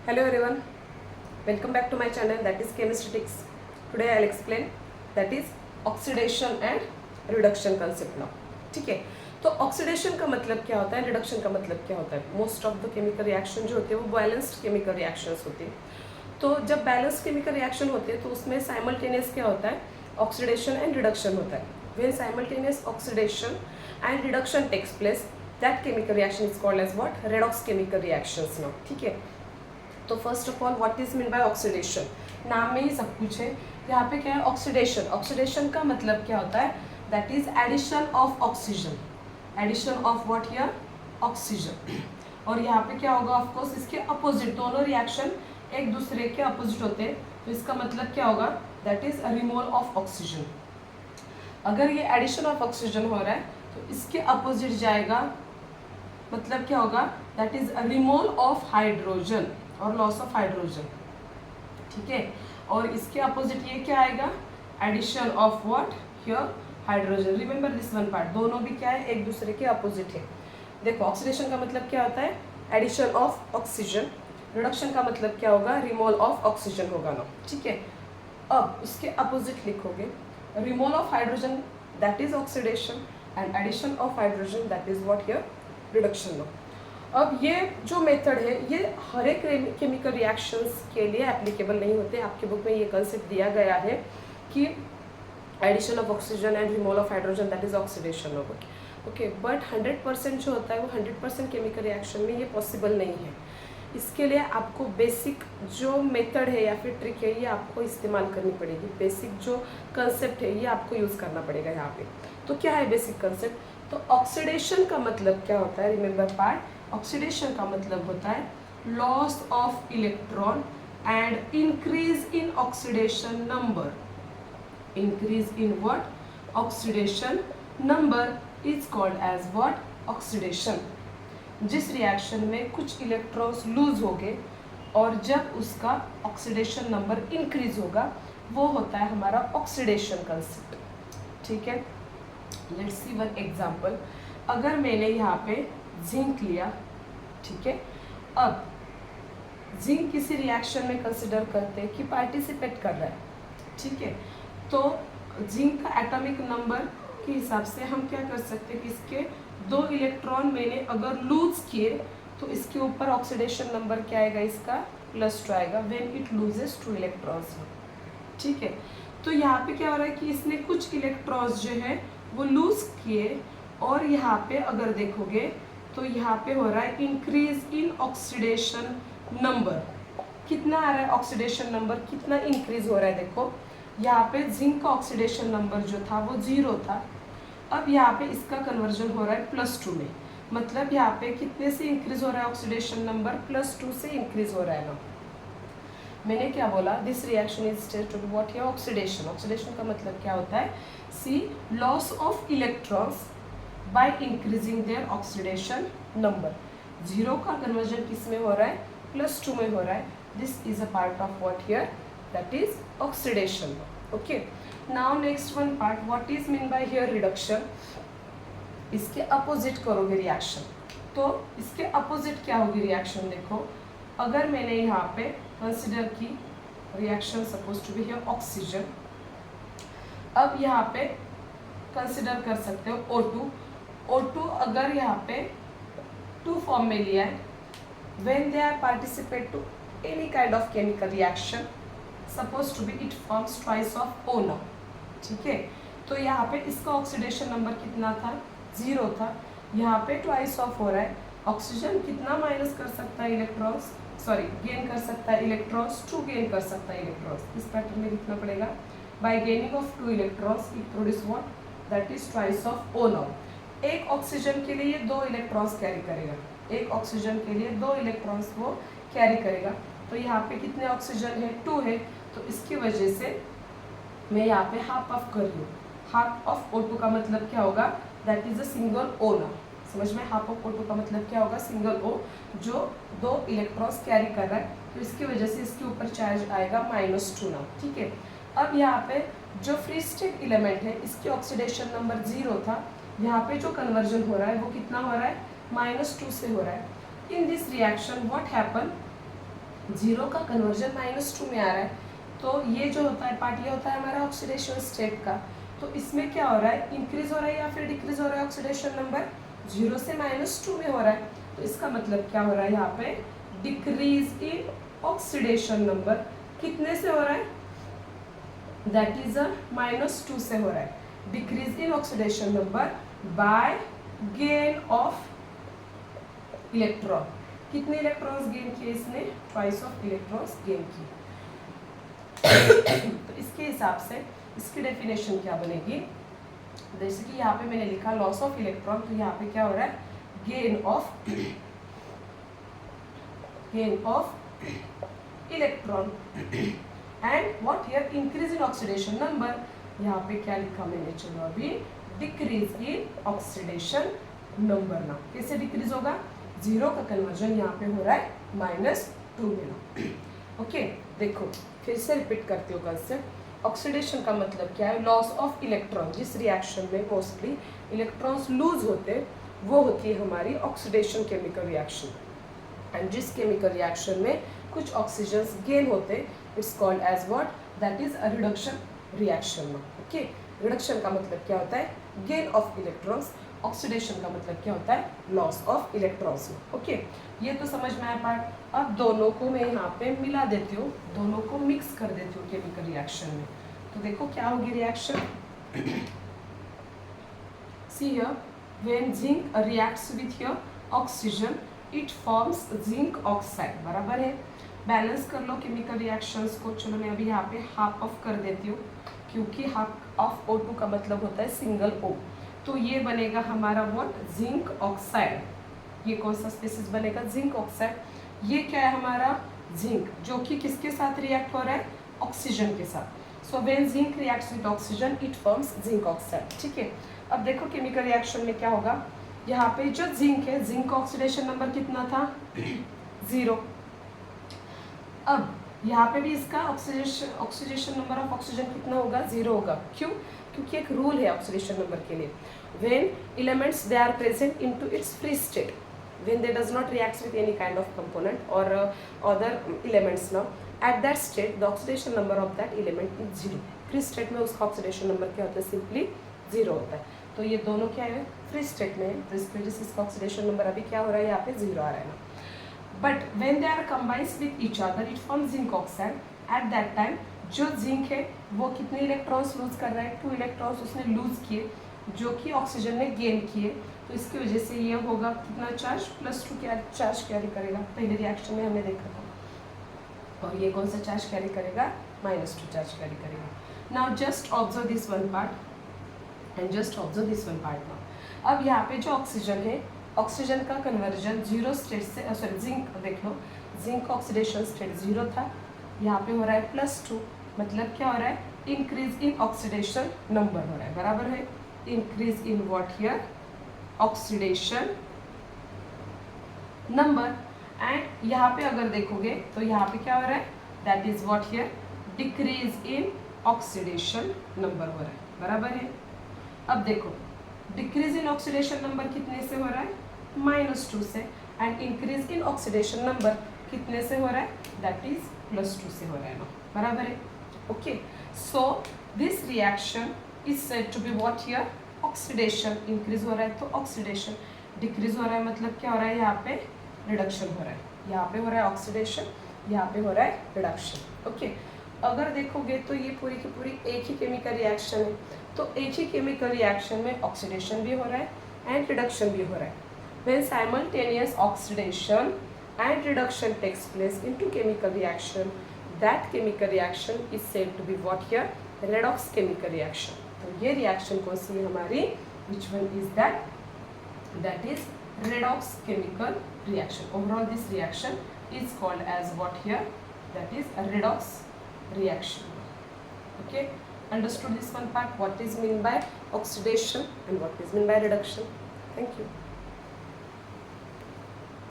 Hello everyone, welcome back to my channel that is Chemistritics. Today I'll explain that is oxidation and reduction concept now. ठीक है, तो oxidation का मतलब क्या होता है, रिडक्शन का मतलब क्या होता है। Most of the chemical reaction जो होते हैं वो बैलेंस्ड केमिकल रिएक्शंस होती हैं। तो जब बैलेंस्ड केमिकल रिएक्शन होते हैं तो उसमें साइमल्टेनियस क्या होता है, ऑक्सीडेशन एंड रिडक्शन होता है। When simultaneous oxidation and reduction takes place that chemical reaction is called as what, redox chemical reactions now. ठीक है, तो first of all what is mean by oxidation, नाम में ही सब कुछ है। यहाँ पे क्या है ऑक्सीडेशन, ऑक्सीडेशन का मतलब क्या होता है, that is addition of oxygen, addition of what here, oxygen. और यहाँ पे क्या होगा, ऑफ कोर्स इसके अपोजिट, दोनों रिएक्शन एक दूसरे के अपोजिट होते हैं, तो इसका मतलब क्या होगा, that is removal of oxygen. अगर ये एडिशन ऑफ ऑक्सीजन हो रहा है तो इसके अपोजिट जाएगा, मतलब क्या होगा, that is removal of hydrogen और लॉस ऑफ हाइड्रोजन। ठीक है, और इसके अपोजिट ये क्या आएगा, addition of what here, hydrogen. Remember this one part, दोनों भी क्या है, एक दूसरे के अपोजिट है। देखो ऑक्सीडेशन का मतलब क्या होता है, एडिशन ऑफ ऑक्सीजन। रिडक्शन का मतलब क्या होगा, रिमूवल ऑफ ऑक्सीजन होगा ना। ठीक है, अब इसके अपोजिट लिखोगे, removal of hydrogen that is oxidation and addition of hydrogen that is what here, reduction no. अब ये जो मेथड है ये हर एक केमिकल रिएक्शंस के लिए एप्लीकेबल नहीं होते। आपके बुक में ये कंसेप्ट दिया गया है कि addition of oxygen and removal of hydrogen that is oxidation होगा। ओके, बट 100% जो होता है वो 100% केमिकल रिएक्शन में ये पॉसिबल नहीं है। इसके लिए आपको बेसिक जो मेथड है या फिर ट्रिक है ये आपको इस्तेमाल करनी पड़ेगी। बेसिक जो कंसेप्ट है ये आपको यूज़ करना पड़ेगा यहाँ पे। तो क्या है बेसिक कंसेप्ट, तो ऑक्सीडेशन का मतलब क्या होता है, रिमेंबर पार्ट, ऑक्सीडेशन का मतलब होता है loss of electron and increase in oxidation number. Increase in what, oxidation number is called as what, oxidation. जिस रिएक्शन में कुछ इलेक्ट्रॉन्स लूज हो गए और जब उसका ऑक्सीडेशन नंबर इंक्रीज होगा वो होता है हमारा ऑक्सीडेशन कंसेप्ट। ठीक है, लेट्स सी वन एग्जांपल। अगर मैंने यहाँ पे जिंक लिया, ठीक है, अब जिंक किसी रिएक्शन में कंसिडर करते हैं कि पार्टिसिपेट कर रहा है। ठीक है, तो जिंक का एटॉमिक नंबर के हिसाब से हम क्या कर सकते हैं कि इसके 2 इलेक्ट्रॉन मैंने अगर लूज किए तो इसके ऊपर ऑक्सीडेशन नंबर क्या आएगा, इसका +2 आएगा व्हेन इट लूजेस 2 इलेक्ट्रॉन्स। ठीक है, तो यहाँ पे क्या हो रहा है कि इसने कुछ इलेक्ट्रॉन्स जो है वो लूज किए और यहाँ पे अगर देखोगे तो यहाँ पे हो रहा है इंक्रीज इन ऑक्सीडेशन नंबर। कितना आ रहा है ऑक्सीडेशन नंबर, कितना इंक्रीज हो रहा है, देखो यहाँ पे जिंक का ऑक्सीडेशन नंबर जो था वो 0 था, अब यहाँ पे इसका कन्वर्जन हो रहा है +2 में। मतलब यहाँ पे कितने से इंक्रीज हो रहा है ऑक्सीडेशन नंबर, +2 से इंक्रीज हो रहा है ना। मैंने क्या बोला, this reaction is state to be what here, oxidation. Oxidation का मतलब क्या होता है, see loss of electrons by increasing their oxidation number. 0 का कन्वर्जन किस में हो रहा है, +2 में हो रहा है। This is a part of what here, that is oxidation. Okay, now next one part, what is mean bye here reduction. इसके अपोजिट करोगे रिएक्शन, तो इसके अपोजिट क्या होगी रिएक्शन, देखो अगर मैंने यहाँ पे कंसिडर की reaction suppose to be here oxygen, अब यहाँ पे कंसिडर कर सकते हो O2। O2 अगर यहाँ पे 2 फॉर्म में लिया है, when they are participate to any kind of chemical reaction suppose to be it forms twice of O now. ठीक है, तो यहाँ पे इसका ऑक्सीडेशन नंबर कितना था, 0 था, यहाँ पे ट्वाइस ऑफ हो रहा है। ऑक्सीजन कितना माइनस कर सकता है इलेक्ट्रॉन्स, सॉरी गेन कर सकता है इलेक्ट्रॉन्स, 2 गेन कर सकता है इलेक्ट्रॉन्स। इस पैटर्न में लिखना पड़ेगा, bye gaining of 2 electrons it produce what, that is twice of O now. एक ऑक्सीजन के लिए 2 इलेक्ट्रॉन्स कैरी करेगा, एक ऑक्सीजन के लिए 2 इलेक्ट्रॉन्स वो कैरी करेगा। तो यहाँ पे कितने ऑक्सीजन है, 2 है, तो इसकी वजह से मैं यहाँ पे हाफ ऑफ कर रही हूँ। हाफ ऑफ O2 का मतलब क्या होगा, that is a single O ना। समझ में, हाफ ऑफ O2 का मतलब क्या होगा, सिंगल O जो 2 इलेक्ट्रॉन्स कैरी कर रहा है, तो इसकी वजह से इसके ऊपर चार्ज आएगा -2 ना। ठीक है, अब यहाँ पे जो फ्री स्टेट एलिमेंट है इसकी ऑक्सीडेशन नंबर 0 था, यहाँ पे जो कन्वर्जन हो रहा है वो कितना हो रहा है, -2 से हो रहा है। In this reaction what happen, zero का कन्वर्जन -2 में आ रहा है, तो ये जो होता है पार्ट, ये होता है हमारा ऑक्सीडेशन स्टेट का। तो इसमें क्या हो रहा है, इंक्रीज हो रहा है या फिर डिक्रीज हो रहा है ऑक्सीडेशन नंबर, 0 से -2 में हो रहा है। तो इसका मतलब क्या हो रहा है यहाँ पे, डिक्रीज इन ऑक्सीडेशन नंबर कितने से हो रहा है, दैट इज -2 से हो रहा है। Decrease in oxidation number by gain of electron. कितने इलेक्ट्रॉन्स गेन किए इसने, ट्वाइस ऑफ इलेक्ट्रॉन्स गेन किए। तो इसके हिसाब से इसकी डेफिनेशन क्या बनेगी, जैसे कि यहाँ पे मैंने लिखा लॉस ऑफ इलेक्ट्रॉन, तो यहाँ पे क्या हो रहा है, gain of electron and what here, increase in oxidation number. यहाँ पे क्या लिखा मैंने, चलो अभी, डिक्रीज इन ऑक्सीडेशन नंबर ना, कैसे डिक्रीज होगा, 0 का कन्वर्जन यहाँ पे हो रहा है -2 में ना। ओके, देखो फिर से रिपीट करती हूँ कंसेप्ट। ऑक्सीडेशन का मतलब क्या है, लॉस ऑफ इलेक्ट्रॉन। जिस रिएक्शन में मोस्टली इलेक्ट्रॉन्स लूज होते हैं वो होती है हमारी ऑक्सीडेशन केमिकल रिएक्शन। एंड जिस केमिकल रिएक्शन में कुछ ऑक्सीजन्स गेन होते हैं, it's called as what, that is a reduction reaction. Okay, reduction का मतलब क्या होता है, गेन ऑफ इलेक्ट्रॉन्स। ऑक्सीडेशन का मतलब क्या होता है, लॉस ऑफ इलेक्ट्रॉन्स। ओके, ये तो समझ में आया पार्ट। अब दोनों को मैं यहाँ पे मिला देती हूँ, दोनों को मिक्स कर देती हूँ केमिकल रिएक्शन में। तो देखो क्या होगी reaction, see here, when zinc reacts with your oxygen it forms zinc oxide. बराबर है, बैलेंस कर लो केमिकल रिएक्शंस को। चलो मैं अभी यहाँ पे हाफ ऑफ कर देती हूँ, क्योंकि हाफ ऑफ O2 का मतलब होता है सिंगल O। तो ये बनेगा हमारा व्हाट, जिंक ऑक्साइड। ये कौन सा स्पीसीज बनेगा, जिंक ऑक्साइड। ये क्या है हमारा, जिंक, जो कि किसके साथ रिएक्ट हो रहा है, ऑक्सीजन के साथ। So when zinc reacts with oxygen it forms zinc oxide. ठीक है, अब देखो केमिकल रिएक्शन में क्या होगा, यहाँ पे जो जिंक है, जिंक का ऑक्सीडेशन नंबर कितना था, 0। अब यहाँ पे भी इसका ऑक्सीडेशन नंबर ऑफ ऑक्सीजन कितना होगा, 0 होगा। क्यों, क्योंकि एक रूल है ऑक्सीडेशन नंबर के लिए, when elements they are present into its free state, when they does not reacts with any kind of component or other elements now, at that state the oxidation number of that element is 0। free state में उसका oxidation number क्या होता है, simply 0 होता है। तो ये दोनों क्या है, free state में है, तो इस वजह से इसका oxidation number अभी क्या हो रहा है, यहाँ पे 0 आ रहा है ना। but when they are combined with each other it forms zinc oxide। at that time जो जिंक है वो कितने इलेक्ट्रॉन्स लूज कर रहा है, 2 इलेक्ट्रॉन्स उसने लूज किए, जो कि ऑक्सीजन ने गेन किए। तो इसकी वजह से ये होगा कितना चार्ज, +2 क्या चार्ज कैरी करेगा, पहले रिएक्शन में हमने देखा था। और ये कौन सा चार्ज कैरी करेगा, -2 चार्ज कैरी करेगा। Now just observe this one part and just observe this one part now. अब यहाँ पे जो ऑक्सीजन है, ऑक्सीजन का कन्वर्जन 0 स्टेट से, सॉरी जिंक देख लो, जिंक का ऑक्सीडेशन स्टेट 0 था, यहाँ पे हो रहा है +2, मतलब क्या हो रहा है, इंक्रीज इन ऑक्सीडेशन नंबर हो रहा है। बराबर है, increase in what here, oxidation number. And यहाँ पे अगर देखोगे तो यहाँ पे क्या हो रहा है, that is what here, decrease in oxidation number हो रहा है। बराबर है, अब देखो डिक्रीज इन ऑक्सीडेशन नंबर कितने से हो रहा है, -2 से, and increase in oxidation number कितने से हो रहा है, दैट इज +2 से हो रहा है ना। बराबर है, okay. So this reaction is said to be what here, oxidation. Increase हो रहा है तो ऑक्सीडेशन, डिक्रीज हो रहा है मतलब क्या हो रहा है, यहाँ पे रिडक्शन हो रहा है। यहाँ पे हो रहा है ऑक्सीडेशन, यहाँ पे हो रहा है रिडक्शन। ओके, अगर देखोगे तो ये पूरी की पूरी एक ही केमिकल रिएक्शन है, तो एक ही केमिकल रिएक्शन में ऑक्सीडेशन भी हो रहा है एंड रिडक्शन भी हो रहा है। When simultaneous oxidation and reduction takes place into chemical reaction, that chemical reaction is said to be what here, redox chemical reaction। तो ये reaction कौन सी है हमारी, which one is that, that is redox chemical reaction। overall this reaction is called as what here, that is a redox reaction। okay, understood this one part, what is mean by oxidation and what is mean by reduction। thank you।